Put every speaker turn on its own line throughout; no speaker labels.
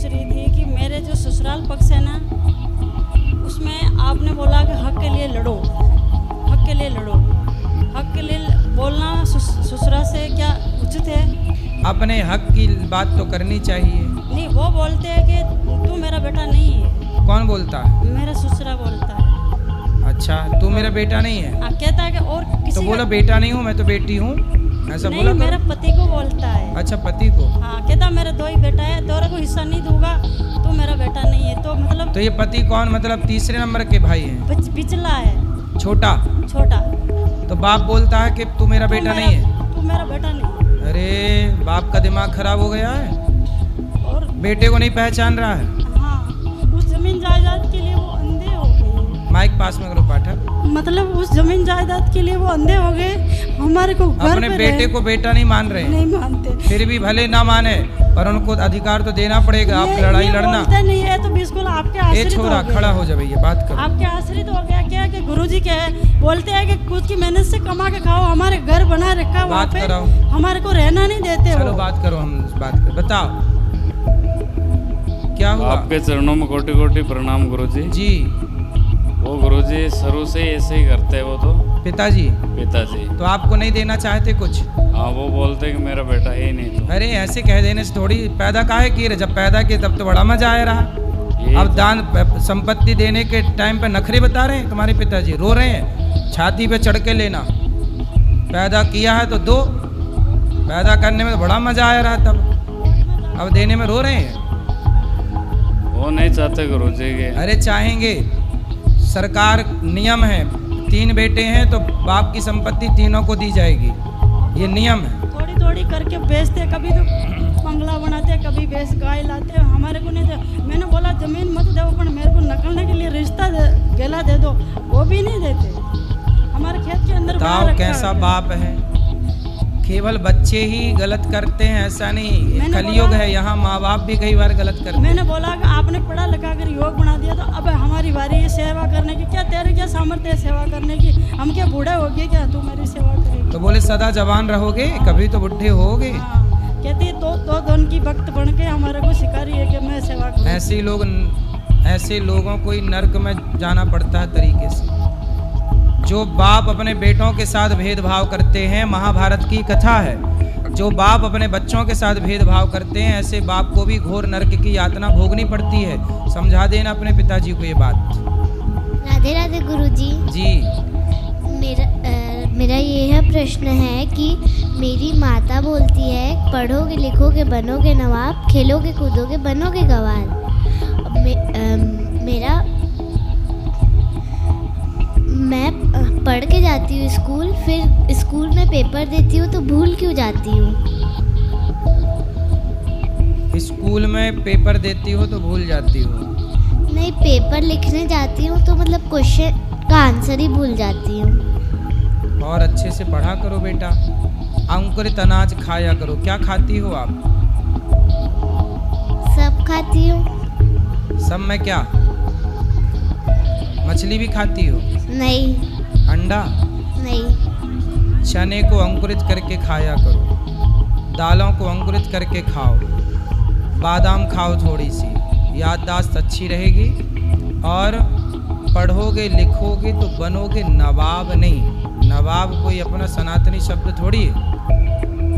पूछ रही थी कि मेरे जो ससुराल पक्ष है ना, उसमें आपने बोला कि हक के लिए लड़ो, हक के लिए लड़ो। हक के लिए बोलना ससुराल से क्या उचित है?
अपने हक की बात तो करनी चाहिए।
नहीं, वो बोलते हैं कि तू मेरा बेटा नहीं है।
कौन बोलता है?
मेरा ससुरा बोलता है।
अच्छा, तू मेरा बेटा नहीं है?
कहता है कि और किसी
तो बोला बेटा नहीं हूँ, मैं तो बेटी हूँ, ऐसा
नहीं,
बोला?
मेरा पति को बोलता है।
अच्छा, पति को।
हाँ, कहता मेरा 2 ही बेटा है, तेरे को हिस्सा नहीं दूंगा, तू मेरा बेटा नहीं है। तो मतलब
तो ये पति कौन, मतलब तीसरे नंबर के भाई हैं?
पिछला है,
छोटा।
छोटा।
तो बाप बोलता है कि तू मेरा बेटा नहीं है?
तू मेरा बेटा नहीं।
अरे बाप का दिमाग खराब हो गया है,
और
बेटे को नहीं पहचान रहा है।
हाँ, उस जमीन जायदाद के लिए वो अंधे हो गए।
माइक पास में करो पाठक।
मतलब उस जमीन जायदाद के लिए वो अंधे हो गए। हमारे को घर
अपने
पे
बेटे को बेटा नहीं मान रहे?
नहीं मानते।
फिर भी भले ना माने, पर उनको अधिकार तो देना पड़ेगा। आप लड़ाई लड़ना
बोलते नहीं है तो बिल्कुल आपके आश्रित हो
छोरा
गए।
खड़ा हो जा भैया, बात करो।
आपके आश्रित हो गया क्या कि गुरुजी के बोलते हैं कि खुद की मेहनत से कमा के खाओ, हमारे घर बना रखा, वहाँ
बात
पे
कराओ।
हमारे को रहना नहीं देते।
चलो बात करो, हम बात करो, बताओ क्या हुआ?
आपके चरणों में कोटि कोटि प्रणाम गुरुजी।
जी।
वो गुरुजी शुरू से ही ऐसे ही करते हैं वो तो।
पिताजी?
पिताजी।
तो आपको नहीं देना चाहते कुछ?
हाँ, वो बोलते हैं कि मेरा बेटा है ही नहीं। तो
अरे ऐसे कह देने से थोड़ी, पैदा काहे किए रहे? जब पैदा किए तब तो बड़ा मजा आया रहा। अब दान संपत्ति देने के टाइम पे नखरे बता रहे हैं तुम्हारे पिताजी, रो रहे हैं छाती पे चढ़ के लेना। पैदा किया है तो दो, पैदा करने में तो बड़ा मजा आया रहा, तब अब देने में रो रहे हैं।
वो नहीं चाहते गुरुजी के।
अरे चाहेंगे, सरकार नियम है, 3 बेटे हैं तो बाप की संपत्ति तीनों को दी जाएगी, ये नियम है।
थोड़ी थोड़ी करके बेचते, कभी तो बंगला बनाते, कभी बेच गाय लाते, हमारे को नहीं दे। मैंने बोला जमीन मत दो, पर मेरे को नकलने के लिए रिश्ता गेला दे दो, वो भी नहीं देते। हमारे खेत के अंदर
बताओ कैसा बाप है। केवल बच्चे ही गलत करते हैं ऐसा नहीं, कलयुग है, यहाँ माँ बाप भी कई बार गलत करते हैं।
मैंने बोला कि आपने पढ़ा लिखा कर योग बना दिया, तो अब हमारी बारी है सेवा करने की। क्या तेरे क्या सामर्थ्य है सेवा करने की? हम क्या बूढ़े हो गए क्या तू मेरी सेवा करेगी?
तो बोले सदा जवान रहोगे, कभी तो बुढ़े होगे।
कहती है दो धन की भक्त बन के हमारे को सिखा रही है कि मैं सेवा करूं।
ऐसे लोगों को ही नर्क में जाना पड़ता है तरीके से। जो बाप अपने बेटों के साथ भेदभाव करते हैं, महाभारत की कथा है, जो बाप अपने बच्चों के साथ भेदभाव करते हैं, ऐसे बाप को भी घोर नर्क की यातना भोगनी पड़ती है। समझा देना अपने पिताजी को ये बात।
राधे राधे गुरुजी।
जी।
मेरा यह प्रश्न है कि मेरी माता बोलती है पढ़ोगे लिखोगे बनोगे नवाब, खेलोगे कूदोगे बनोगे गवार। मैं पढ़ के जाती हूँ स्कूल, फिर स्कूल में पेपर देती हूँ तो भूल क्यों जाती हूँ?
स्कूल में पेपर देती हो तो भूल जाती हो?
नहीं, पेपर लिखने जाती हूँ तो मतलब क्वेश्चन का आंसर ही भूल जाती हूँ।
और अच्छे से पढ़ा करो बेटा, अंकुरित अनाज खाया करो। क्या खाती हो आप?
सब खाती हूँ।
सब में क्या? मछली भी खाती हो?
नहीं।
अंडा?
नहीं।
चने को अंकुरित करके खाया करो, दालों को अंकुरित करके खाओ, बादाम खाओ थोड़ी सी, याददाश्त अच्छी रहेगी। और पढ़ोगे लिखोगे तो बनोगे नवाब नहीं। नवाब कोई अपना सनातनी शब्द थोड़ी है।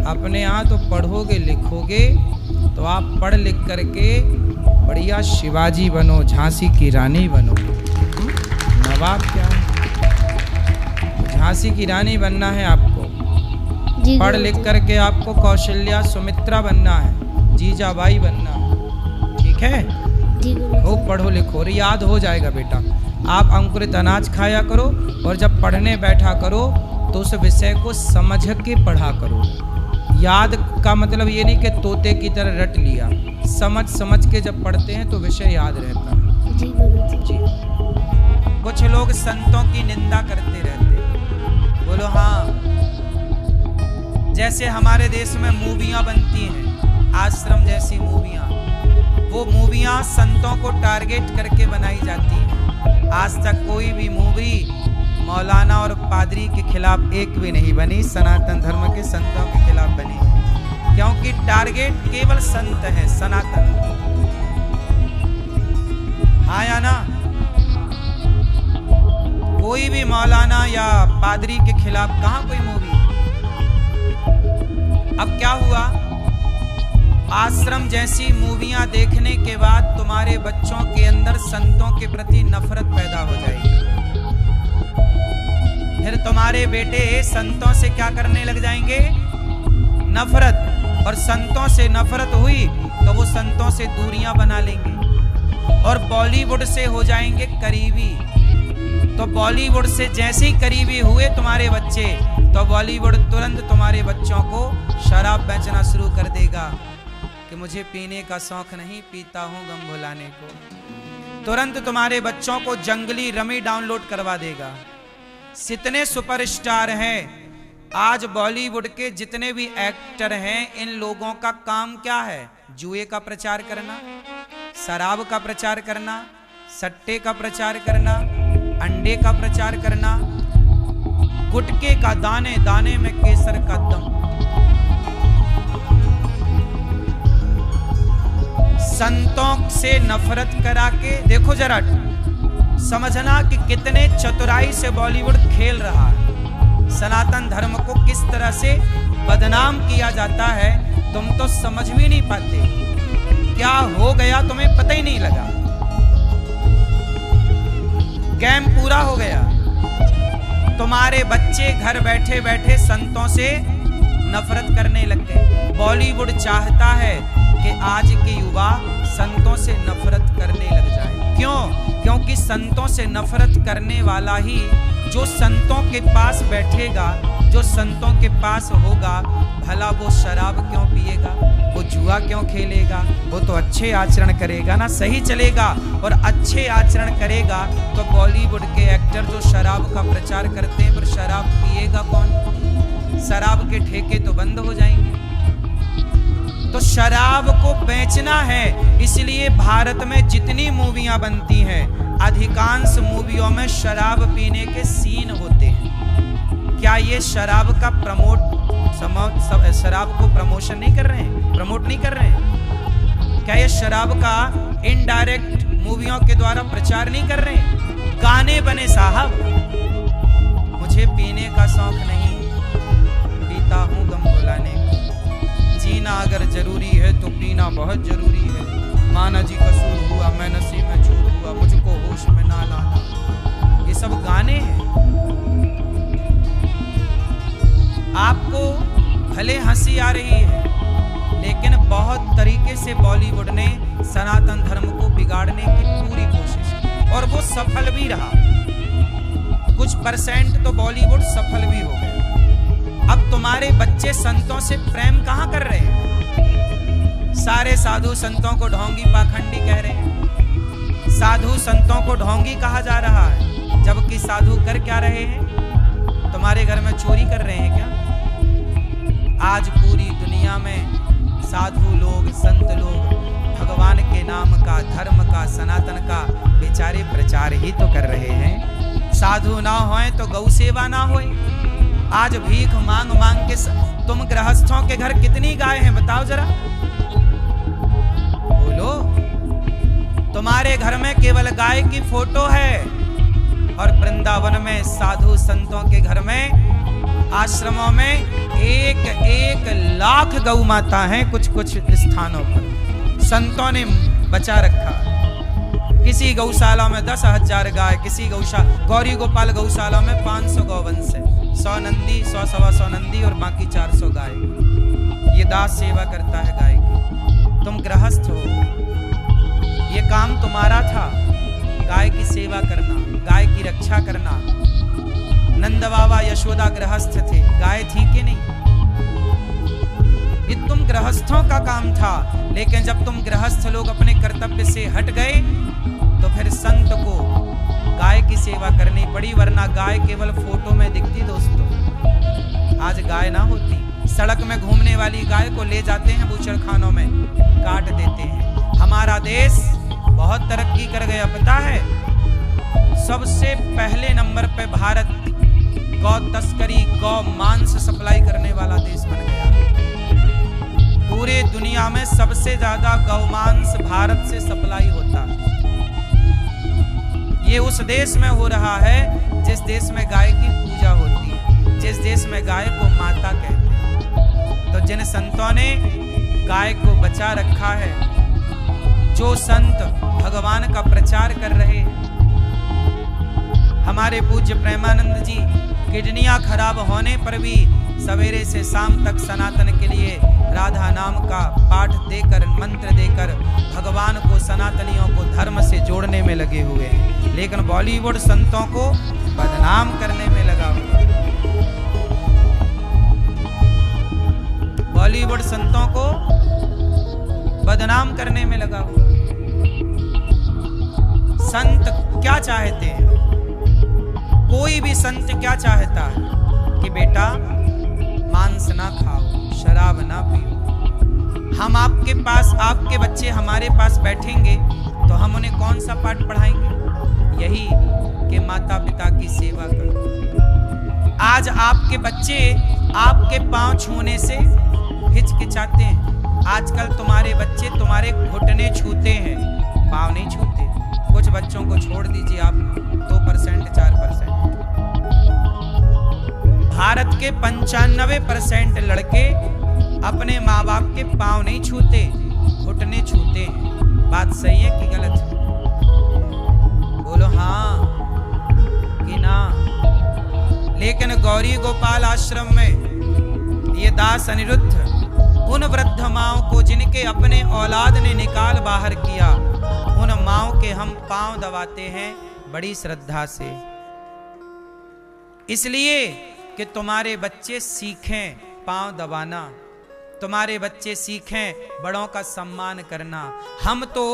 अपने यहाँ तो पढ़ोगे लिखोगे तो आप पढ़ लिख करके बढ़िया शिवाजी बनो, झांसी की रानी बनो। नवाब क्या है? झांसी की रानी बनना है आपको। पढ़ लिख करके आपको कौशल्या सुमित्रा बनना है, जीजाबाई बनना है। ठीक है? खूब पढ़ो लिखो, याद हो जाएगा बेटा। आप अंकुरित अनाज खाया करो, और जब पढ़ने बैठा करो तो उस विषय को समझ के पढ़ा करो। याद का मतलब ये नहीं कि तोते की तरह रट लिया, समझ समझ के जब पढ़ते हैं तो विषय याद रहता है।
जी गुरुजी।
जी। कुछ लोग संतों की निंदा करते रहते हैं। बोलो हाँ। जैसे हमारे देश में मूवियाँ बनती हैं, आश्रम जैसी मूवियाँ, वो मूवियाँ संतों को टारगेट करके बनाई जाती हैं। आज तक कोई भी मूवी मौलाना और पादरी के खिलाफ एक भी नहीं बनी, सनातन धर्म के संतों के खिलाफ बनी, क्योंकि टारगेट केवल संत है, सनातन। आया ना? कोई भी मौलाना या पादरी के खिलाफ कहां कोई मूवी। अब क्या हुआ, आश्रम जैसी मूवियां देखने के बाद तुम्हारे बच्चों के अंदर संतों के प्रति नफरत पैदा हो जाएगी। फिर तुम्हारे बेटे संतों से क्या करने लग जाएंगे, नफरत। और संतों से नफरत हुई तो वो संतों से दूरियां बना लेंगे और बॉलीवुड से हो जाएंगे करीबी। तो बॉलीवुड से जैसे ही करीबी हुए तुम्हारे बच्चे, तो बॉलीवुड तुरंत तुम्हारे बच्चों को शराब बेचना शुरू कर देगा कि मुझे पीने का शौक नहीं, पीता हूं गम भुलाने को। तुरंत तुम्हारे बच्चों को जंगली रमी डाउनलोड करवा देगा। जितने सुपरस्टार हैं आज बॉलीवुड के, जितने भी एक्टर हैं, इन लोगों का काम क्या है, जुए का प्रचार करना, शराब का प्रचार करना, सट्टे का प्रचार करना, अंडे का प्रचार करना, गुटके का दाने दाने में केसर का दम। संतों से नफरत करा के देखो जरा, समझना कि कितने चतुराई से बॉलीवुड खेल रहा है। सनातन धर्म को किस तरह से बदनाम किया जाता है, तुम तो समझ भी नहीं पाते। क्या हो गया तुम्हें पता ही नहीं लगा, गेम पूरा हो गया। तुम्हारे बच्चे घर बैठे बैठे संतों से नफरत करने लग गए। बॉलीवुड चाहता है कि आज के युवा संतों से नफरत करने लग जाए। क्यों? क्योंकि संतों से नफरत करने वाला ही जो संतों के पास बैठेगा, जो संतों के पास होगा, भला वो शराब क्यों पिएगा, वो जुआ क्यों खेलेगा, वो तो अच्छे आचरण करेगा ना, सही चलेगा। और अच्छे आचरण करेगा तो बॉलीवुड के एक्टर जो शराब का प्रचार करते हैं, पर शराब पिएगा कौन? शराब के ठेके तो बंद हो जाएंगे। तो शराब को बेचना है, इसलिए भारत में जितनी मूवियां बनती हैं, अधिकांश मूवियों में शराब पीने के सीन होते हैं। क्या ये शराब का शराब को प्रमोशन नहीं कर रहे हैं, प्रमोट नहीं कर रहे हैं? क्या ये शराब का इनडायरेक्ट मूवियों के द्वारा प्रचार नहीं कर रहे हैं? गाने बने साहब, मुझे पीने का शौक नहीं, पीता हूं गम भुलाने को। जीना अगर जरूरी है तो पीना बहुत जरूरी है। माना जी कसूर हुआ, मैं नसीब में चूर हुआ, मुझको होश में ना लाना। ये सब गाने हैं। आपको भले हंसी आ रही है, लेकिन बहुत तरीके से बॉलीवुड ने सनातन धर्म को बिगाड़ने की पूरी कोशिश की और वो सफल भी रहा। कुछ परसेंट तो बॉलीवुड सफल भी हो गया। अब तुम्हारे बच्चे संतों से प्रेम कहां कर रहे हैं? सारे साधु संतों को ढोंगी पाखंडी कह रहे हैं। साधु संतों को ढोंगी कहा जा रहा है, जबकि साधु कर क्या रहे हैं? तुम्हारे घर में चोरी कर रहे हैं क्या? आज पूरी दुनिया में साधु लोग, संत लोग भगवान के नाम का, धर्म का, सनातन का बेचारे प्रचार ही तो कर रहे हैं। साधु ना होए तो गौ सेवा ना होए। आज भीख मांग मांग के तुम गृहस्थों के घर कितनी गाय हैं बताओ जरा, बोलो। तुम्हारे घर में केवल गाय की फोटो है और वृंदावन में साधु संतों के घर में, आश्रमों में 1-1 लाख गौ माता हैं। कुछ कुछ स्थानों पर संतों ने बचा रखा। किसी गौशाला में 10,000 गाय, किसी गौरी गोपाल गौशाला में 500 गौवंश है, 100 नंदी, 100-125 नंदी और बाकी 400 गाय। ये दास सेवा करता है गाय की। तुम गृहस्थ हो, ये काम तुम्हारा था, गाय की सेवा करना, गाय की रक्षा करना। नंद बाबा यशोदा गृहस्थ थे, गाय थी कि नहीं? ये तुम गृहस्थों का काम था। लेकिन जब तुम गृहस्थ लोग अपने कर्तव्य से हट गए तो फिर संत को गाय की सेवा करनी पड़ी, वरना गाय केवल फोटो में दिखती दोस्तों। आज गाय ना होती, सड़क में घूमने वाली गाय को ले जाते हैं बूचड़खानों में, काट देते हैं। हमारा देश बहुत तरक्की कर गया, पता है? सबसे पहले नंबर पे भारत गौ तस्करी, गौ मांस सप्लाई करने वाला देश बन गया। पूरे दुनिया में सबसे ज्यादा गौ मांस भारत से सप्लाई होता है। ये उस देश में हो रहा है जिस देश में गाय की पूजा होती है, जिस देश में गाय को माता कहते हैं। तो जिन संतों ने गाय को बचा रखा है, जो संत भगवान का प्रचार कर रहे हैं, हमारे पूज्य प्रेमानंद जी किडनियां खराब होने पर भी सवेरे से शाम तक सनातन के लिए राधा नाम का पाठ देकर, मंत्र देकर भगवान को, सनातनियों को धर्म से जोड़ने में लगे हुए हैं। लेकिन बॉलीवुड संतों को बदनाम करने में लगा हुआ है। बॉलीवुड संतों को बदनाम करने में लगा हुआ है। संत क्या चाहते हैं? कोई भी संत क्या चाहता है कि बेटा मांस ना खाओ, शराब ना पियो। हम आपके पास, आपके बच्चे हमारे पास बैठेंगे तो हम उन्हें कौन सा पाठ पढ़ाएंगे? यही कि माता पिता की सेवा करो। आज आपके बच्चे आपके पांव छूने से हिचकिचाते हैं। आजकल तुम्हारे बच्चे तुम्हारे घुटने छूते हैं, पांव नहीं छूते। कुछ बच्चों को छोड़ दीजिए आप, 2% 4%। भारत के 95% लड़के अपने माँ बाप के पांव नहीं छूते, घुटने छूते हैं। बात सही है कि गलत है? बोलो हाँ कि ना। लेकिन गौरी गोपाल आश्रम में ये दास अनिरुद्ध उन वृद्ध माओं को, जिनके अपने औलाद ने निकाल बाहर किया, उन माओं के हम पांव दबाते हैं बड़ी श्रद्धा से, इसलिए कि तुम्हारे बच्चे सीखें पांव दबाना, तुम्हारे बच्चे सीखें बड़ों का सम्मान करना। हम तो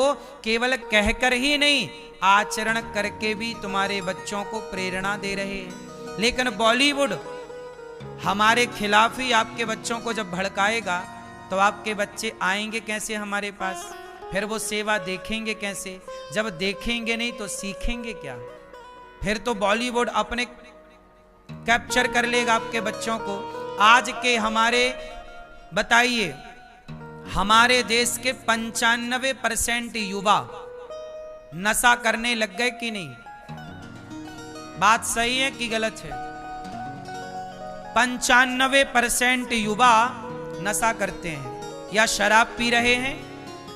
केवल कहकर ही नहीं, आचरण करके भी तुम्हारे बच्चों को प्रेरणा दे रहे हैं। लेकिन बॉलीवुड हमारे खिलाफ ही आपके बच्चों को जब भड़काएगा तो आपके बच्चे आएंगे कैसे हमारे पास? फिर वो सेवा देखेंगे कैसे? जब देखेंगे नहीं तो सीखेंगे क्या? फिर तो बॉलीवुड अपने कैप्चर कर लेगा आपके बच्चों को। आज के हमारे, बताइए, हमारे देश के 95% युवा नशा करने लग गए कि नहीं? बात सही है कि गलत है? 95% युवा नशा करते हैं, या शराब पी रहे हैं,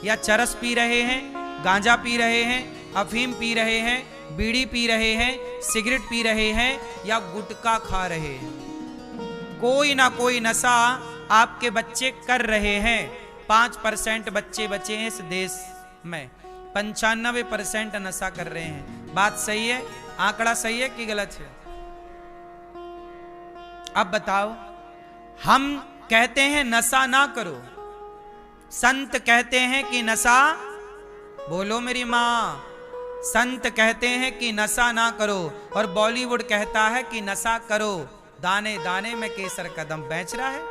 या चरस पी रहे हैं, गांजा पी रहे हैं, अफीम पी रहे हैं, बीड़ी पी रहे हैं, सिगरेट पी रहे हैं, या गुटखा खा रहे हैं। कोई ना कोई नशा आपके बच्चे कर रहे हैं। 5% बच्चे बचे हैं इस देश में, 95% नशा कर रहे हैं। बात सही है? आंकड़ा सही है कि गलत है? अब बताओ, हम कहते हैं नशा ना करो, संत कहते हैं कि नशा, बोलो मेरी माँ, संत कहते हैं कि नशा ना करो, और बॉलीवुड कहता है कि नशा करो। दाने दाने में केसर का दम बेच रहा है।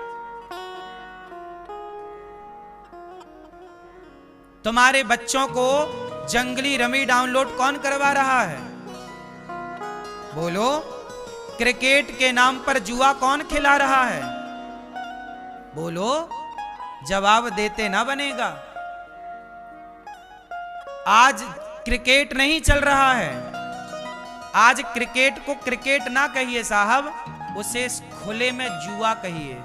तुम्हारे बच्चों को जंगली रमी डाउनलोड कौन करवा रहा है? बोलो। क्रिकेट के नाम पर जुआ कौन खिला रहा है? बोलो। जवाब देते ना बनेगा। आज क्रिकेट नहीं चल रहा है। आज क्रिकेट को क्रिकेट ना कहिए साहब, उसे खुले में जुआ कहिए।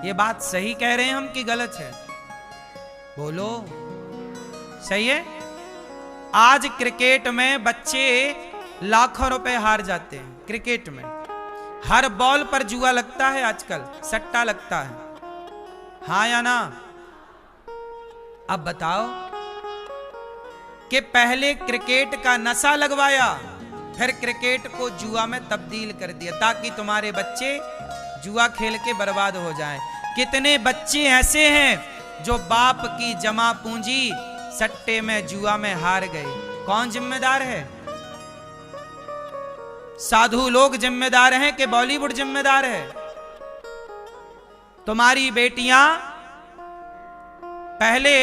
ये बात सही कह रहे हैं हम कि गलत है? बोलो। सही है? आज क्रिकेट में बच्चे लाखों रुपए हार जाते हैं। क्रिकेट में हर बॉल पर जुआ लगता है, आजकल सट्टा लगता है। हाँ या ना? अब बताओ कि पहले क्रिकेट का नशा लगवाया, फिर क्रिकेट को जुआ में तब्दील कर दिया ताकि तुम्हारे बच्चे जुआ खेल के बर्बाद हो जाएं। कितने बच्चे ऐसे हैं जो बाप की जमा पूंजी सट्टे में, जुआ में हार गए? कौन जिम्मेदार है? साधु लोग जिम्मेदार हैं कि बॉलीवुड जिम्मेदार है? तुम्हारी बेटियां पहले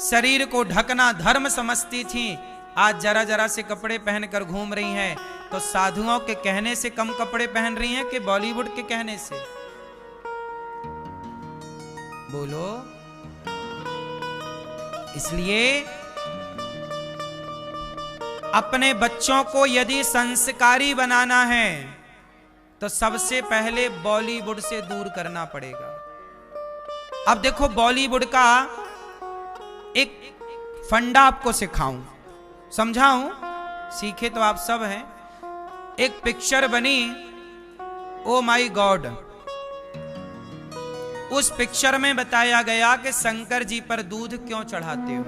शरीर को ढकना धर्म समझती थीं, आज जरा जरा से कपड़े पहनकर घूम रही हैं। तो साधुओं के कहने से कम कपड़े पहन रही हैं कि बॉलीवुड के कहने से? बोलो। इसलिए अपने बच्चों को यदि संस्कारी बनाना है तो सबसे पहले बॉलीवुड से दूर करना पड़ेगा। अब देखो, बॉलीवुड का एक फंडा आपको सिखाऊं, समझाऊं, सीखे तो आप सब हैं। एक पिक्चर बनी ओ माई गॉड, उस पिक्चर में बताया गया कि शंकर जी पर दूध क्यों चढ़ाते हो?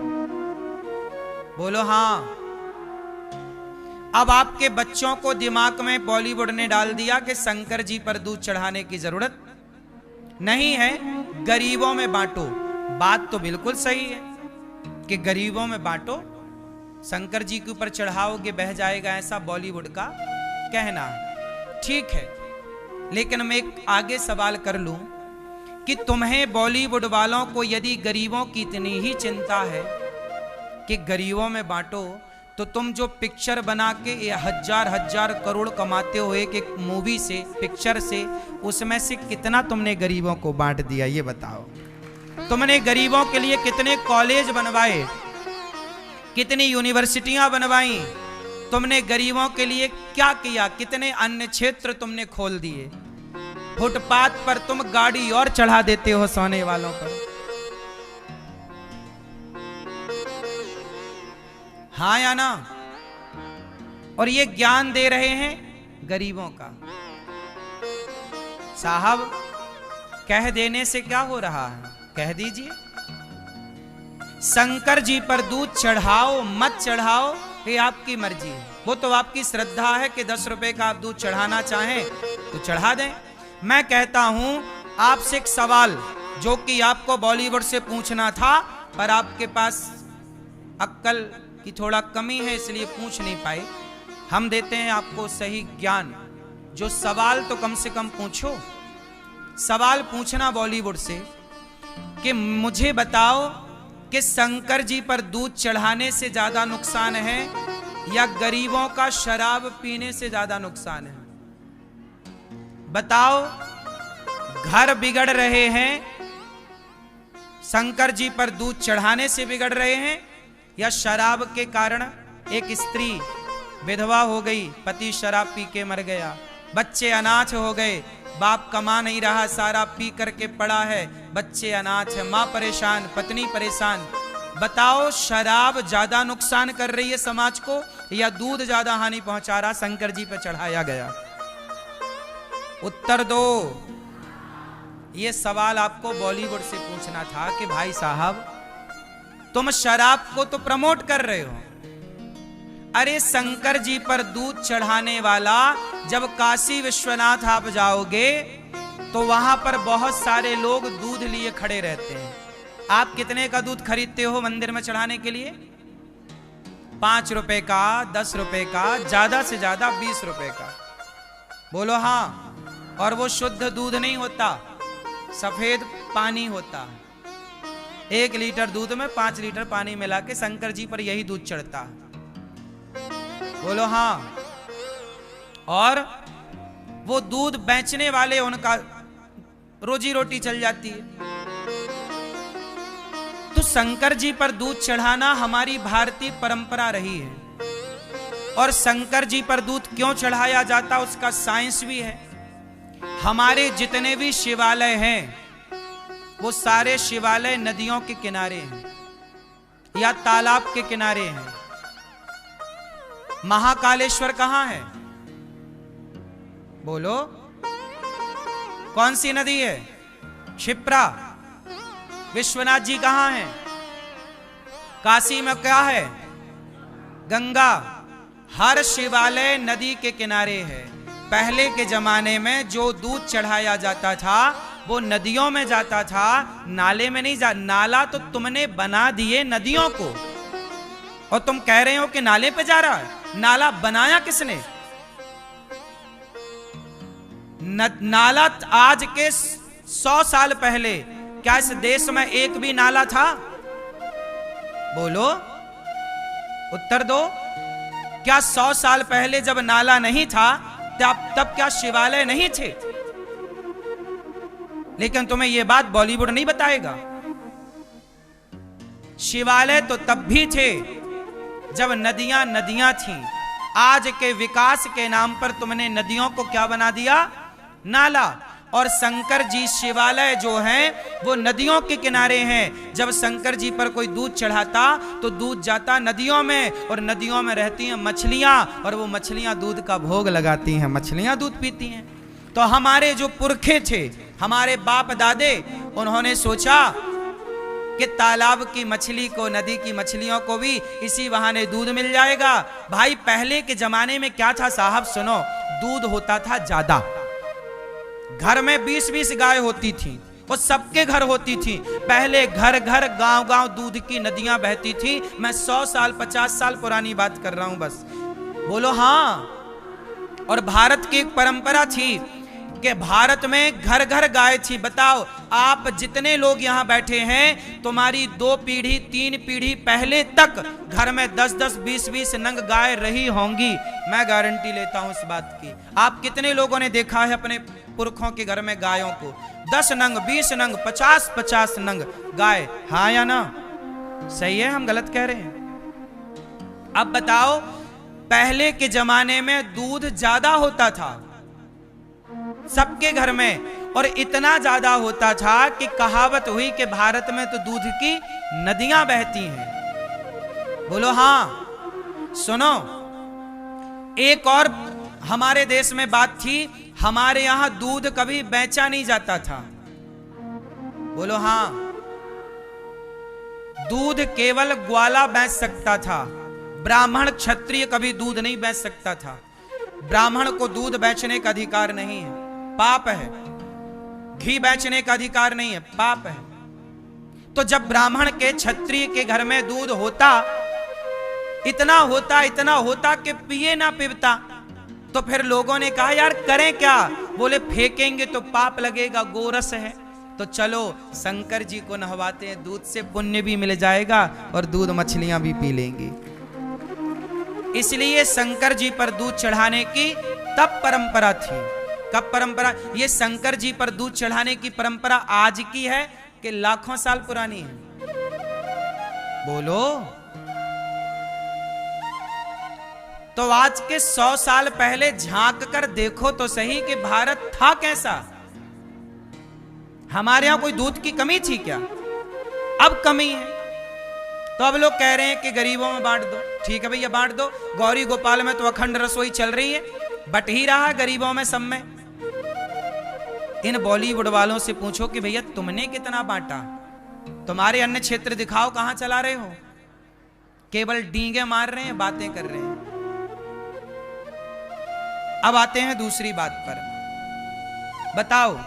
बोलो हाँ। अब आपके बच्चों को दिमाग में बॉलीवुड ने डाल दिया कि शंकर जी पर दूध चढ़ाने की जरूरत नहीं है, गरीबों में बांटो। बात तो बिल्कुल सही है कि गरीबों में बांटो, शंकर जी के ऊपर चढ़ाओगे बह जाएगा, ऐसा बॉलीवुड का कहना है। ठीक है, लेकिन मैं एक आगे सवाल कर लूं कि तुम्हें बॉलीवुड वालों को यदि गरीबों की इतनी ही चिंता है कि गरीबों में बांटो, तो तुम जो पिक्चर बना के ये हजार हजार करोड़ कमाते हो एक एक मूवी से, पिक्चर से, उसमें से कितना तुमने गरीबों को बांट दिया ये बताओ। तुमने गरीबों के लिए कितने कॉलेज बनवाए, कितनी यूनिवर्सिटियां बनवाई, तुमने गरीबों के लिए क्या किया, कितने अन्य क्षेत्र तुमने खोल दिए। फुटपाथ पर तुम गाड़ी और चढ़ा देते हो सोने वालों पर। हाँ या ना? और ये ज्ञान दे रहे हैं गरीबों का। साहब, कह देने से क्या हो रहा है, कह दीजिए। शंकर जी पर दूध चढ़ाओ मत चढ़ाओ ये आपकी मर्जी है, वो तो आपकी श्रद्धा है कि 10 रुपए का आप दूध चढ़ाना चाहें तो चढ़ा दें। मैं कहता हूं आपसे एक सवाल जो कि आपको बॉलीवुड से पूछना था, पर आपके पास अक्ल की थोड़ा कमी है इसलिए पूछ नहीं पाए। हम देते हैं आपको सही ज्ञान। जो सवाल तो कम से कम पूछो। सवाल पूछना बॉलीवुड से कि मुझे बताओ कि शंकर जी पर दूध चढ़ाने से ज्यादा नुकसान है या गरीबों का शराब पीने से ज्यादा नुकसान है? बताओ। घर बिगड़ रहे हैं शंकर जी पर दूध चढ़ाने से बिगड़ रहे हैं या शराब के कारण? एक स्त्री विधवा हो गई, पति शराब पी के मर गया, बच्चे अनाथ हो गए, बाप कमा नहीं रहा, सारा पी करके पड़ा है, बच्चे अनाथ है, मां परेशान, पत्नी परेशान। बताओ, शराब ज्यादा नुकसान कर रही है समाज को या दूध ज्यादा हानि पहुंचा रहा शंकर जी पर चढ़ाया गया? उत्तर दो। ये सवाल आपको बॉलीवुड से पूछना था कि भाई साहब तुम शराब को तो प्रमोट कर रहे हो। अरे शंकर जी पर दूध चढ़ाने वाला, जब काशी विश्वनाथ आप जाओगे तो वहां पर बहुत सारे लोग दूध लिए खड़े रहते हैं। आप कितने का दूध खरीदते हो मंदिर में चढ़ाने के लिए? 5 रुपए का, 10 रुपए का, ज्यादा से ज्यादा 20 रुपए का। बोलो हाँ। और वो शुद्ध दूध नहीं होता, सफेद पानी होता। 1 लीटर दूध में 5 लीटर पानी मिला के शंकर जी पर यही दूध चढ़ता। बोलो हाँ। और वो दूध बेचने वाले, उनका रोजी रोटी चल जाती है। तो शंकर जी पर दूध चढ़ाना हमारी भारतीय परंपरा रही है। और शंकर जी पर दूध क्यों चढ़ाया जाता उसका साइंस भी है। हमारे जितने भी शिवालय हैं वो सारे शिवालय नदियों के किनारे हैं या तालाब के किनारे हैं। महाकालेश्वर कहां है? बोलो, कौन सी नदी है? क्षिप्रा। विश्वनाथ जी कहां हैं? काशी में क्या है? गंगा। हर शिवालय नदी के किनारे है। पहले के जमाने में जो दूध चढ़ाया जाता था वो नदियों में जाता था, नाले में नहीं जा। नाला तो तुमने बना दिए नदियों को, और तुम कह रहे हो कि नाले पे जा रहा है। नाला बनाया किसने? नाला आज के 100 साल पहले क्या इस देश में एक भी नाला था? बोलो, उत्तर दो। क्या 100 साल पहले जब नाला नहीं था तब क्या शिवालय नहीं थे? लेकिन तुम्हें यह बात बॉलीवुड नहीं बताएगा। शिवालय तो तब भी थे जब नदियां नदियां थीं, आज के विकास के नाम पर तुमने नदियों को क्या बना दिया? नाला। और शंकर जी शिवालय जो हैं वो नदियों के किनारे हैं। जब शंकर जी पर कोई दूध चढ़ाता तो दूध जाता नदियों में, और नदियों में रहती हैं मछलियां, और वो मछलियां दूध का भोग लगाती हैं, मछलियां दूध पीती हैं। तो हमारे जो पुरखे थे, हमारे बाप दादे, उन्होंने सोचा कि तालाब की मछली को, नदी की मछलियों को भी इसी बहाने दूध मिल जाएगा। भाई पहले के जमाने में क्या था साहब, सुनो, दूध होता था ज्यादा, घर में 20-20 गाय होती थी, वो सबके घर होती थी। पहले घर घर गांव गांव दूध की नदियां बहती थी। मैं 100 साल 50 साल पुरानी बात कर रहा हूं बस, बोलो हाँ। और भारत की एक परंपरा थी कि भारत में घर घर गाय थी। बताओ, आप जितने लोग यहां बैठे हैं, तुम्हारी 2 पीढ़ी 3 पीढ़ी पहले तक घर में 10-10 20-20 नंग गाय रही होंगी। मैं गारंटी लेता हूं इस बात की। आप कितने लोगों ने देखा है अपने पुरखों के घर में गायों को? 10 नंग 20 नंग 50-50 नंग गाय, हाँ या ना? सही है, हम गलत कह रहे हैं? अब बताओ, पहले के जमाने में दूध ज्यादा होता था सबके घर में, और इतना ज्यादा होता था कि कहावत हुई कि भारत में तो दूध की नदियां बहती हैं। बोलो हाँ। सुनो, एक और हमारे देश में बात थी, हमारे यहां दूध कभी बेचा नहीं जाता था। बोलो हाँ। दूध केवल ग्वाला बेच सकता था, ब्राह्मण क्षत्रिय कभी दूध नहीं बेच सकता था। ब्राह्मण को दूध बेचने का अधिकार नहीं है, पाप है। घी बेचने का अधिकार नहीं है, पाप है। तो जब ब्राह्मण के क्षत्रिय के घर में दूध होता, इतना होता कि पिए ना पीता, तो फिर लोगों ने कहा यार करें क्या? बोले फेंकेंगे तो पाप लगेगा, गोरस है। तो चलो शंकर जी को नहवाते हैं, दूध से पुण्य भी मिल जाएगा और दूध मछलियां भी पी लेंगी। इसलिए शंकर जी पर दूध चढ़ाने की तब परंपरा थी। कब परंपरा? ये शंकर जी पर दूध चढ़ाने की परंपरा आज की है कि लाखों साल पुरानी है? बोलो। तो आज के 100 साल पहले झांक कर देखो तो सही कि भारत था कैसा। हमारे यहां कोई दूध की कमी थी क्या? अब कमी है। तो अब लोग कह रहे हैं कि गरीबों में बांट दो। ठीक है भैया, बांट दो। गौरी गोपाल में तो अखंड रसोई चल रही है, बट ही रहा गरीबों में, सब में। इन बॉलीवुड वालों से पूछो कि भैया तुमने कितना बांटा, तुम्हारे अन्य क्षेत्र दिखाओ कहां चला रहे हो। केवल डींगे मार रहे हैं, बातें कर रहे हैं। अब आते हैं दूसरी बात पर। बताओ,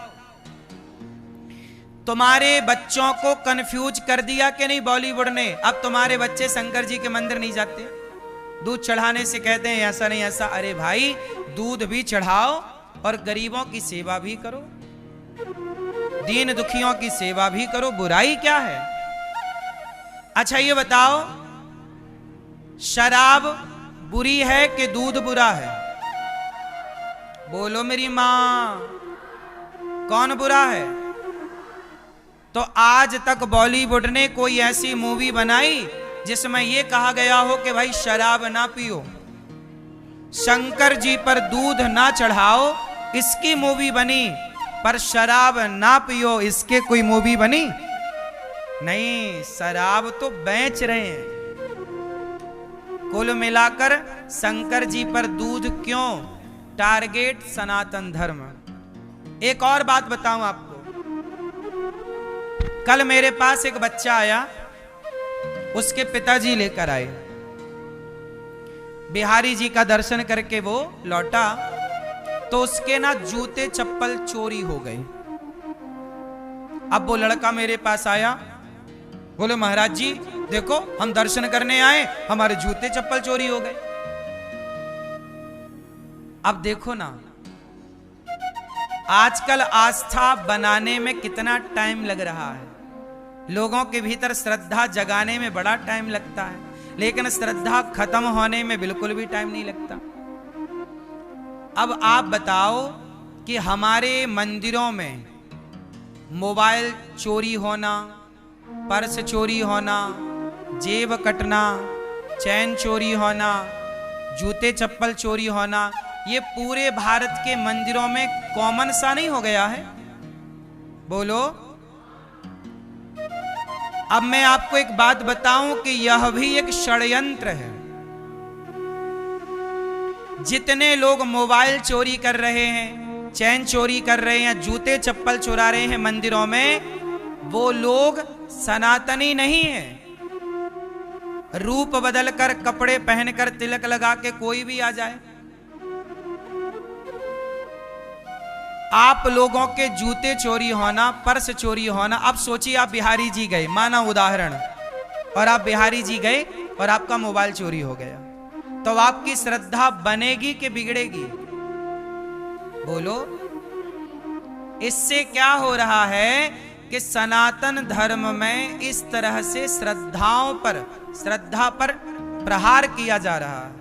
तुम्हारे बच्चों को कंफ्यूज कर दिया कि नहीं बॉलीवुड ने? अब तुम्हारे बच्चे शंकर जी के मंदिर नहीं जाते, दूध चढ़ाने से कहते हैं ऐसा नहीं ऐसा। अरे भाई, दूध भी चढ़ाओ और गरीबों की सेवा भी करो, दीन दुखियों की सेवा भी करो, बुराई क्या है? अच्छा ये बताओ, शराब बुरी है कि दूध बुरा है? बोलो मेरी मां, कौन बुरा है? तो आज तक बॉलीवुड ने कोई ऐसी मूवी बनाई जिसमें यह कहा गया हो कि भाई शराब ना पियो, शंकर जी पर दूध ना चढ़ाओ, इसकी मूवी बनी, पर शराब ना पियो इसके कोई मूवी बनी नहीं। शराब तो बेच रहे हैं। कुल मिलाकर शंकर जी पर दूध क्यों? टारगेट सनातन धर्म। एक और बात बताऊं आपको, कल मेरे पास एक बच्चा आया, उसके पिताजी लेकर आए, बिहारी जी का दर्शन करके वो लौटा तो उसके ना जूते चप्पल चोरी हो गए। अब वो लड़का मेरे पास आया, बोले महाराज जी देखो हम दर्शन करने आए, हमारे जूते चप्पल चोरी हो गए। अब देखो ना, आजकल आस्था बनाने में कितना टाइम लग रहा है। लोगों के भीतर श्रद्धा जगाने में बड़ा टाइम लगता है, लेकिन श्रद्धा खत्म होने में बिल्कुल भी टाइम नहीं लगता। अब आप बताओ कि हमारे मंदिरों में मोबाइल चोरी होना, पर्स चोरी होना, जेब कटना, चैन चोरी होना, जूते चप्पल चोरी होना, ये पूरे भारत के मंदिरों में कॉमन सा नहीं हो गया है? बोलो। अब मैं आपको एक बात बताऊं कि यह भी एक षड्यंत्र है। जितने लोग मोबाइल चोरी कर रहे हैं, चैन चोरी कर रहे हैं, जूते चप्पल चुरा रहे हैं मंदिरों में, वो लोग सनातनी नहीं है। रूप बदलकर, कपड़े पहनकर, तिलक लगा के कोई भी आ जाए, आप लोगों के जूते चोरी होना, पर्स चोरी होना। अब सोचिए आप बिहारी जी गए, माना उदाहरण, और आप बिहारी जी गए और आपका मोबाइल चोरी हो गया, तो आपकी श्रद्धा बनेगी कि बिगड़ेगी? बोलो। इससे क्या हो रहा है कि सनातन धर्म में इस तरह से श्रद्धा पर प्रहार किया जा रहा है।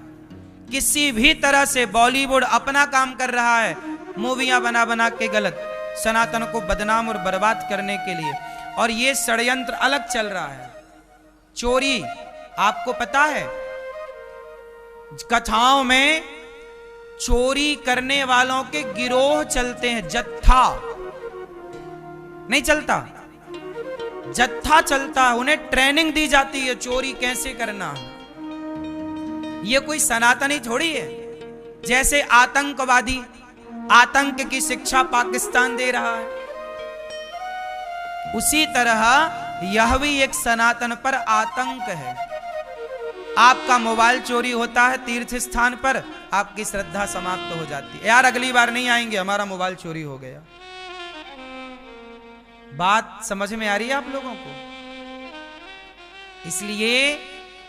किसी भी तरह से बॉलीवुड अपना काम कर रहा है, मूवियां बना बना के गलत, सनातन को बदनाम और बर्बाद करने के लिए, और ये षड्यंत्र अलग चल रहा है। चोरी, आपको पता है कथाओं में चोरी करने वालों के गिरोह चलते हैं, जत्था नहीं चलता, जत्था चलता है, उन्हें ट्रेनिंग दी जाती है चोरी कैसे करना है। ये कोई सनातनी थोड़ी है। जैसे आतंकवादी, आतंक की शिक्षा पाकिस्तान दे रहा है, उसी तरह यह भी एक सनातन पर आतंक है। आपका मोबाइल चोरी होता है तीर्थ स्थान पर, आपकी श्रद्धा समाप्त हो जाती है। यार अगली बार नहीं आएंगे, हमारा मोबाइल चोरी हो गया। बात समझ में आ रही है आप लोगों को? इसलिए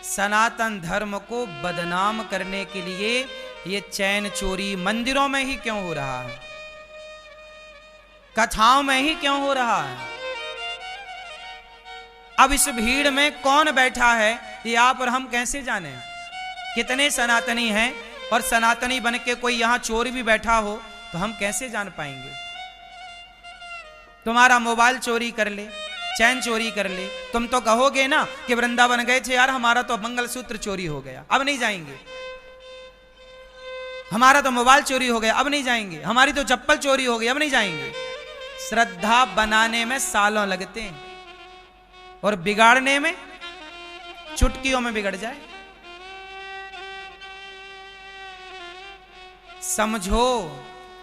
सनातन धर्म को बदनाम करने के लिए ये चैन चोरी मंदिरों में ही क्यों हो रहा है, कथाओं में ही क्यों हो रहा है? अब इस भीड़ में कौन बैठा है ये आप और हम कैसे जाने? कितने सनातनी हैं, और सनातनी बन के कोई यहां चोर भी बैठा हो तो हम कैसे जान पाएंगे? तुम्हारा मोबाइल चोरी कर ले, चैन चोरी कर ले, तुम तो कहोगे ना कि वृंदावन गए थे यार, हमारा तो मंगलसूत्र चोरी हो गया, अब नहीं जाएंगे। हमारा तो मोबाइल चोरी हो गया, अब नहीं जाएंगे। हमारी तो चप्पल चोरी हो गई, अब नहीं जाएंगे। श्रद्धा बनाने में सालों लगते हैं और बिगाड़ने में चुटकियों में बिगड़ जाए। समझो,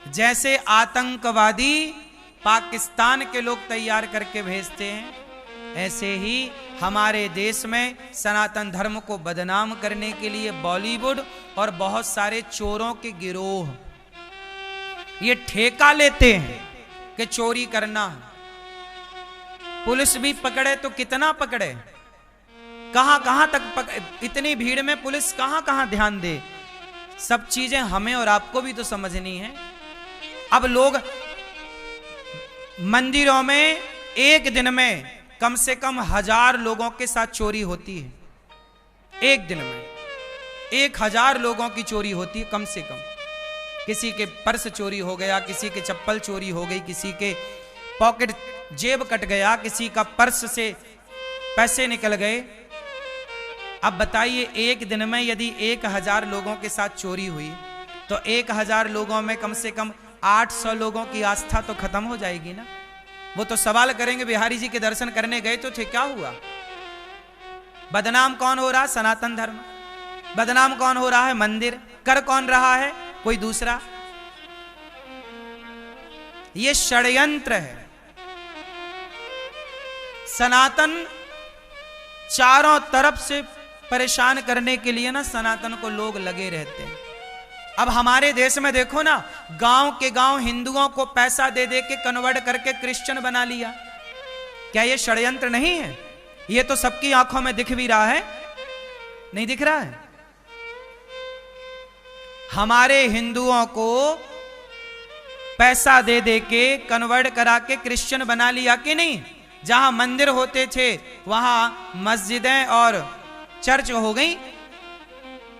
जैसे आतंकवादी पाकिस्तान के लोग तैयार करके भेजते हैं, ऐसे ही हमारे देश में सनातन धर्म को बदनाम करने के लिए बॉलीवुड और बहुत सारे चोरों के गिरोह ये ठेका लेते हैं कि चोरी करना है। पुलिस भी पकड़े तो कितना पकड़े, कहां कहां तक इतनी भीड़ में पुलिस कहां कहां ध्यान दे। सब चीजें हमें और आपको भी तो समझनी है। अब लोग मंदिरों में एक दिन में कम से कम 1000 लोगों के साथ चोरी होती है। एक दिन में 1000 लोगों की चोरी होती है कम से कम। किसी के पर्स चोरी हो गया, किसी के चप्पल चोरी हो गई, किसी के पॉकेट जेब कट गया, किसी का पर्स से पैसे निकल गए। अब बताइए, एक दिन में यदि 1000 लोगों के साथ चोरी हुई तो 1000 लोगों में कम से कम 800 लोगों की आस्था तो खत्म हो जाएगी ना। वो तो सवाल करेंगे, बिहारी जी के दर्शन करने गए तो थे, क्या हुआ? बदनाम कौन हो रहा है? सनातन धर्म। बदनाम कौन हो रहा है? मंदिर। कर कौन रहा है? कोई दूसरा। ये षड्यंत्र है। सनातन चारों तरफ से परेशान करने के लिए ना सनातन को लोग लगे रहते हैं। अब हमारे देश में देखो ना, गांव के गांव हिंदुओं को पैसा दे दे के कन्वर्ट करके क्रिश्चियन बना लिया। क्या ये षड्यंत्र नहीं है? ये तो सबकी आंखों में दिख भी रहा है, नहीं दिख रहा है? हमारे हिंदुओं को पैसा दे दे के कन्वर्ट करा के क्रिश्चियन बना लिया कि नहीं? जहां मंदिर होते थे वहां मस्जिदें और चर्च हो गई।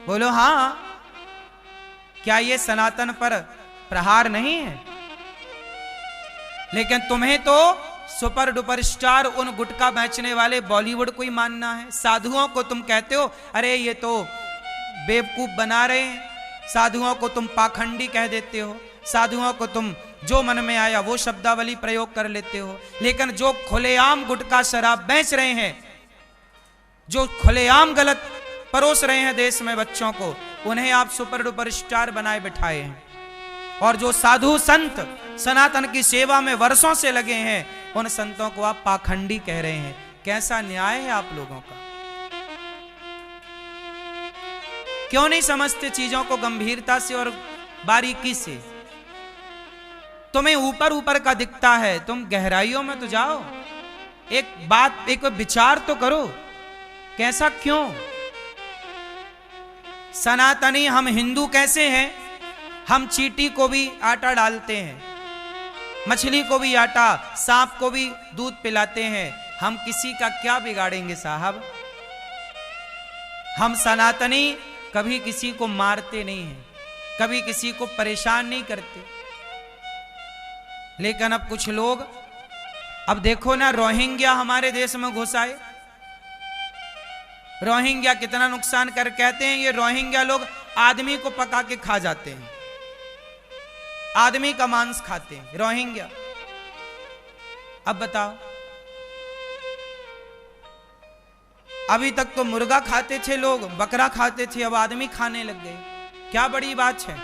बोलो हाँ। क्या ये सनातन पर प्रहार नहीं है? लेकिन तुम्हें तो सुपर डुपर स्टार उन गुटखा बेचने वाले बॉलीवुड को ही मानना है? साधुओं को तुम कहते हो अरे ये तो बेवकूफ बना रहे हैं, साधुओं को तुम पाखंडी कह देते हो, साधुओं को तुम जो मन में आया वो शब्दावली प्रयोग कर लेते हो। लेकिन जो खुलेआम गुटखा शराब बेच रहे हैं, जो खुलेआम गलत परोस रहे हैं देश में बच्चों को, उन्हें आप सुपर डुपर स्टार बनाए बिठाए हैं। और जो साधु संत सनातन की सेवा में वर्षों से लगे हैं, उन संतों को आप पाखंडी कह रहे हैं। कैसा न्याय है आप लोगों का? क्यों नहीं समझते चीजों को गंभीरता से और बारीकी से? तुम्हें ऊपर ऊपर का दिखता है, तुम गहराइयों में तो जाओ, एक बात, एक विचार तो करो। कैसा क्यों? सनातनी हम हिंदू कैसे हैं? हम चींटी को भी आटा डालते हैं, मछली को भी आटा, सांप को भी दूध पिलाते हैं। हम किसी का क्या बिगाड़ेंगे साहब? हम सनातनी कभी किसी को मारते नहीं हैं, कभी किसी को परेशान नहीं करते। लेकिन अब कुछ लोग, अब देखो ना, रोहिंग्या हमारे देश में घुस आए। रोहिंग्या कितना नुकसान कर, कहते हैं ये रोहिंग्या लोग आदमी को पका के खा जाते हैं, आदमी का मांस खाते हैं रोहिंग्या। अब बताओ, अभी तक तो मुर्गा खाते थे लोग, बकरा खाते थे, अब आदमी खाने लग गए। क्या बड़ी बात है?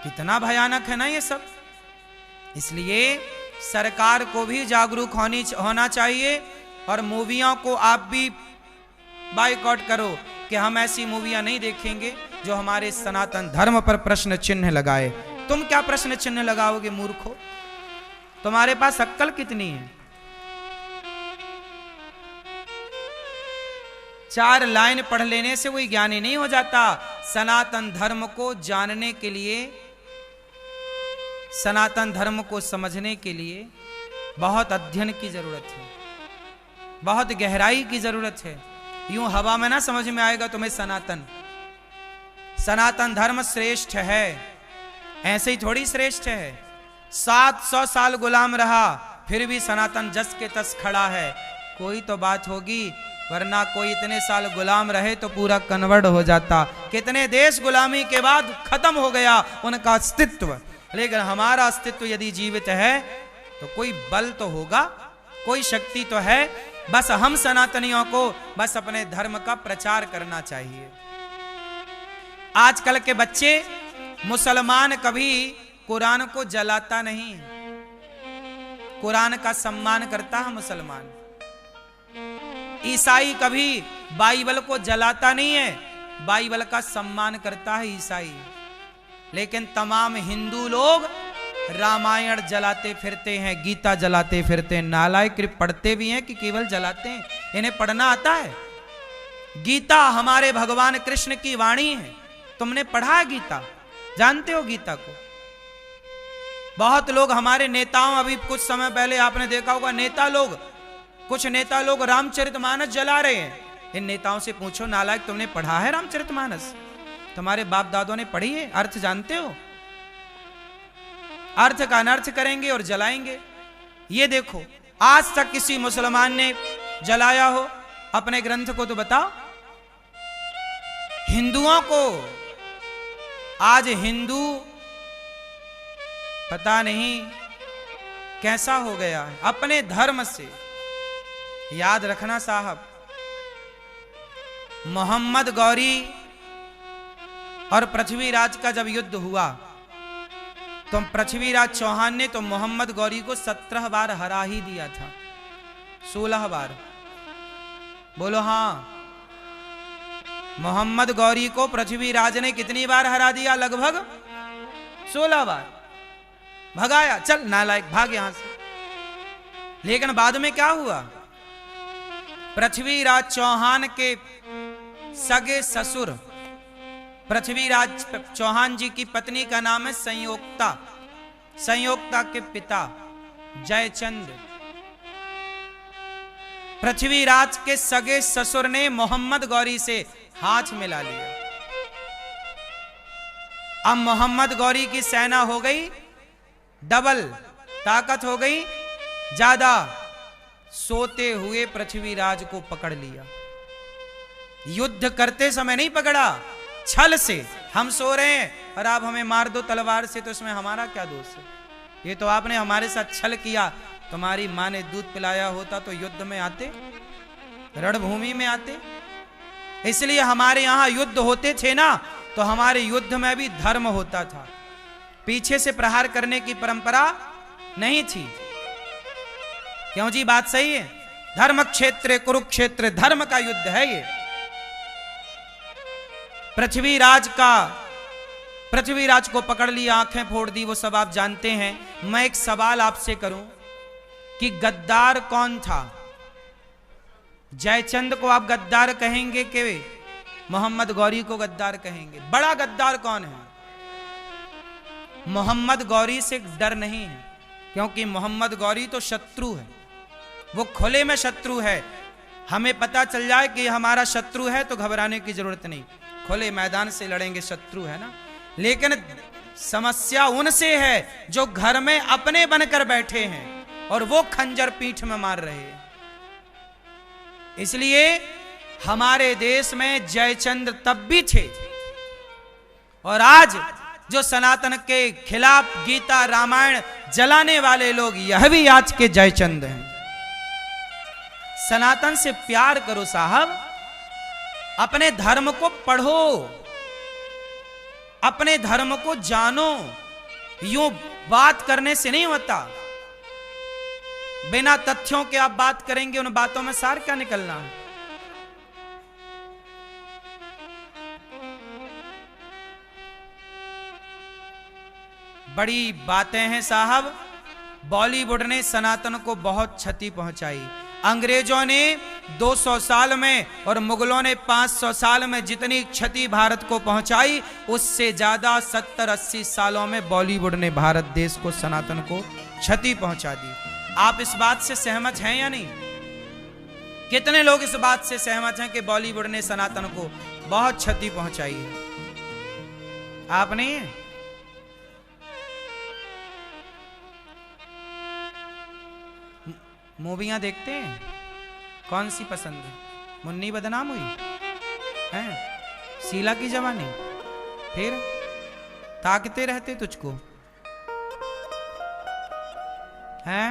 कितना भयानक है ना ये सब। इसलिए सरकार को भी जागरूक होना चाहिए, और मूवियों को आप भी बायकॉट करो कि हम ऐसी मूवियां नहीं देखेंगे जो हमारे सनातन धर्म पर प्रश्न चिन्ह लगाए। तुम क्या प्रश्न चिन्ह लगाओगे मूर्खो? तुम्हारे पास अक्ल कितनी है? 4 लाइन पढ़ लेने से कोई ज्ञानी नहीं हो जाता। सनातन धर्म को जानने के लिए, सनातन धर्म को समझने के लिए बहुत अध्ययन की जरूरत है, बहुत गहराई की जरूरत है। यूं हवा में ना समझ में आएगा तुम्हें सनातन धर्म श्रेष्ठ है, ऐसे ही थोड़ी श्रेष्ठ है। 700 साल गुलाम रहा, फिर भी सनातन जस के तस खड़ा है। कोई तो बात होगी, वरना कोई इतने साल गुलाम रहे तो पूरा कन्वर्ट हो जाता। कितने देश गुलामी के बाद खत्म हो गया उनका अस्तित्व, लेकिन हमारा अस्तित्व यदि जीवित है तो कोई बल तो होगा, कोई शक्ति तो है। बस हम सनातनियों को बस अपने धर्म का प्रचार करना चाहिए। आजकल के बच्चे, मुसलमान कभी कुरान को जलाता नहीं है, कुरान का सम्मान करता है मुसलमान। ईसाई कभी बाइबल को जलाता नहीं है, बाइबल का सम्मान करता है ईसाई। लेकिन तमाम हिंदू लोग रामायण जलाते फिरते हैं, गीता जलाते फिरते हैं। नालायक पढ़ते भी हैं कि केवल जलाते हैं? इन्हें पढ़ना आता है? गीता हमारे भगवान कृष्ण की वाणी है। तुमने पढ़ा है गीता? जानते हो गीता को? बहुत लोग हमारे नेताओं, अभी कुछ समय पहले आपने देखा होगा, कुछ नेता लोग रामचरितमानस जला रहे हैं। इन नेताओं से पूछो, नालायक तुमने पढ़ा है रामचरितमानस? तुम्हारे बाप दादों ने पढ़ी है? अर्थ जानते हो? अर्थ का अनर्थ करेंगे और जलाएंगे। ये देखो, आज तक किसी मुसलमान ने जलाया हो अपने ग्रंथ को तो बताओ। हिंदुओं को आज हिंदू पता नहीं कैसा हो गया है अपने धर्म से। याद रखना साहब, मोहम्मद गौरी और पृथ्वीराज का जब युद्ध हुआ तो पृथ्वीराज चौहान ने तो मोहम्मद गौरी को 17 बार हरा ही दिया था। 16 बार। बोलो हाँ। मोहम्मद गौरी को पृथ्वीराज ने कितनी बार हरा दिया? लगभग 16 बार। भगाया, चल नालायक भाग यहां से। लेकिन बाद में क्या हुआ? पृथ्वीराज चौहान के सगे ससुर, पृथ्वीराज चौहान जी की पत्नी का नाम है संयोक्ता। संयोक्ता के पिता जयचंद, पृथ्वीराज के सगे ससुर ने मोहम्मद गौरी से हाथ मिला लिया। अब मोहम्मद गौरी की सेना हो गई डबल, ताकत हो गई ज्यादा, सोते हुए पृथ्वीराज को पकड़ लिया। युद्ध करते समय नहीं पकड़ा, छल से। हम सो रहे हैं और आप हमें मार दो तलवार से, तो इसमें हमारा क्या दोष है? ये तो आपने हमारे साथ छल किया। तुम्हारी माँ ने दूध पिलाया होता तो युद्ध में आते, रणभूमि में आते। इसलिए हमारे यहां युद्ध होते थे ना, तो हमारे युद्ध में भी धर्म होता था। पीछे से प्रहार करने की परंपरा नहीं थी। क्यों जी, बात सही है? धर्म क्षेत्र कुरुक्षेत्र, धर्म का युद्ध है ये। पृथ्वीराज को पकड़ लिया, आंखें फोड़ दी, वो सब आप जानते हैं। मैं एक सवाल आपसे करूं कि गद्दार कौन था? जयचंद को आप गद्दार कहेंगे कि मोहम्मद गौरी को गद्दार कहेंगे? बड़ा गद्दार कौन है? मोहम्मद गौरी से डर नहीं है, क्योंकि मोहम्मद गौरी तो शत्रु है, वो खुले में शत्रु है। हमें पता चल जाए कि हमारा शत्रु है तो घबराने की जरूरत नहीं, खुले मैदान से लड़ेंगे, शत्रु है ना। लेकिन समस्या उनसे है जो घर में अपने बनकर बैठे हैं और वो खंजर पीठ में मार रहे हैं। इसलिए हमारे देश में जयचंद तब भी थे, और आज जो सनातन के खिलाफ गीता रामायण जलाने वाले लोग, यह भी आज के जयचंद हैं। सनातन से प्यार करो साहब, अपने धर्म को पढ़ो, अपने धर्म को जानो। यूं बात करने से नहीं होता। बिना तथ्यों के आप बात करेंगे, उन बातों में सार क्या निकलना है? बड़ी बातें हैं साहब। बॉलीवुड ने सनातन को बहुत क्षति पहुंचाई। अंग्रेजों ने 200 साल में और मुगलों ने 500 साल में जितनी क्षति भारत को पहुंचाई, उससे ज्यादा 70-80 सालों में बॉलीवुड ने भारत देश को, सनातन को क्षति पहुंचा दी। आप इस बात से सहमत हैं या नहीं? कितने लोग इस बात से सहमत हैं कि बॉलीवुड ने सनातन को बहुत क्षति पहुंचाई है? आप नहीं है? मूवियां देखते हैं? कौन सी पसंद है? मुन्नी बदनाम हुई है, शीला की जवानी, फिर ताकते रहते तुझको हैं।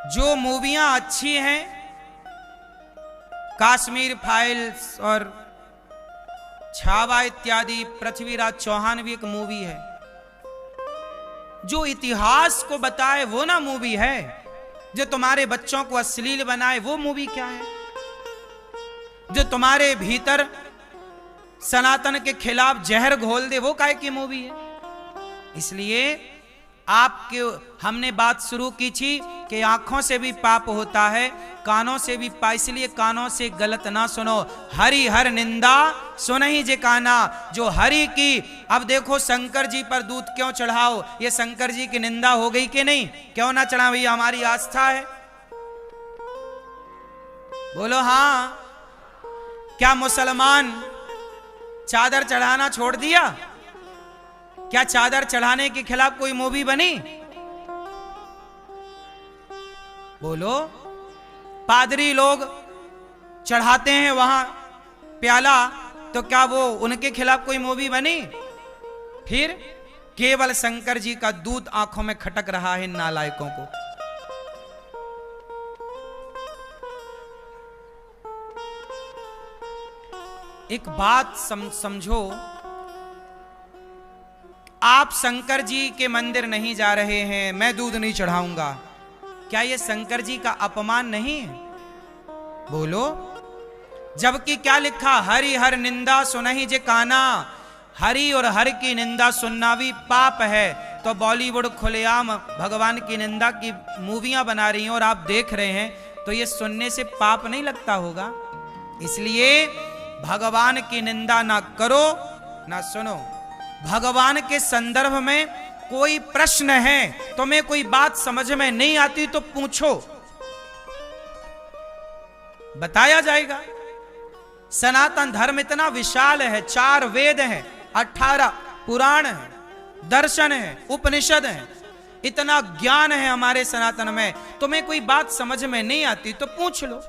जो मूवियां अच्छी हैं, काश्मीर फाइल्स और छावा इत्यादि, पृथ्वीराज चौहान भी एक मूवी है। जो इतिहास को बताए वो ना मूवी है। जो तुम्हारे बच्चों को अश्लील बनाए वो मूवी क्या है? जो तुम्हारे भीतर सनातन के खिलाफ जहर घोल दे वो काहे की मूवी है? इसलिए आपके हमने बात शुरू की थी कि आंखों से भी पाप होता है, कानों से भी पाप, इसलिए कानों से गलत ना सुनो। हरि हर निंदा सुनहि जे काना, जो हरि की। अब देखो शंकर जी पर दूध क्यों चढ़ाओ? ये शंकर जी की निंदा हो गई कि नहीं? क्यों ना चढ़ाओ? ये हमारी आस्था है। बोलो हाँ। क्या मुसलमान चादर चढ़ाना छोड़ दिया? क्या चादर चढ़ाने के खिलाफ कोई मूवी बनी? बोलो। पादरी लोग चढ़ाते हैं वहां प्याला, तो क्या वो उनके खिलाफ कोई मूवी बनी? फिर केवल शंकर जी का दूध आंखों में खटक रहा है नालायकों को। एक बात समझो, आप शंकर जी के मंदिर नहीं जा रहे हैं, मैं दूध नहीं चढ़ाऊंगा, क्या यह शंकर जी का अपमान नहीं है? बोलो। जबकि क्या लिखा? हरि हर निंदा सुनहि जे काना। हरि और हर की निंदा सुनना भी पाप है। तो बॉलीवुड खुलेआम भगवान की निंदा की मूवियां बना रही हैं और आप देख रहे हैं, तो ये सुनने से पाप नहीं लगता होगा? इसलिए भगवान की निंदा ना करो ना सुनो। भगवान के संदर्भ में कोई प्रश्न है, तुम्हें कोई बात समझ में नहीं आती तो पूछो, बताया जाएगा। सनातन धर्म इतना विशाल है, 4 वेद हैं, 18 पुराण हैं, दर्शन है, उपनिषद है, इतना ज्ञान है हमारे सनातन में। तुम्हें कोई बात समझ में नहीं आती तो पूछ लो।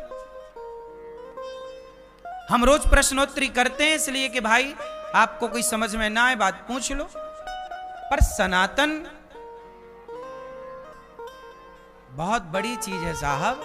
हम रोज प्रश्नोत्तरी करते हैं इसलिए कि भाई आपको कोई समझ में ना आए बात पूछ लो। पर सनातन बहुत बड़ी चीज है साहब।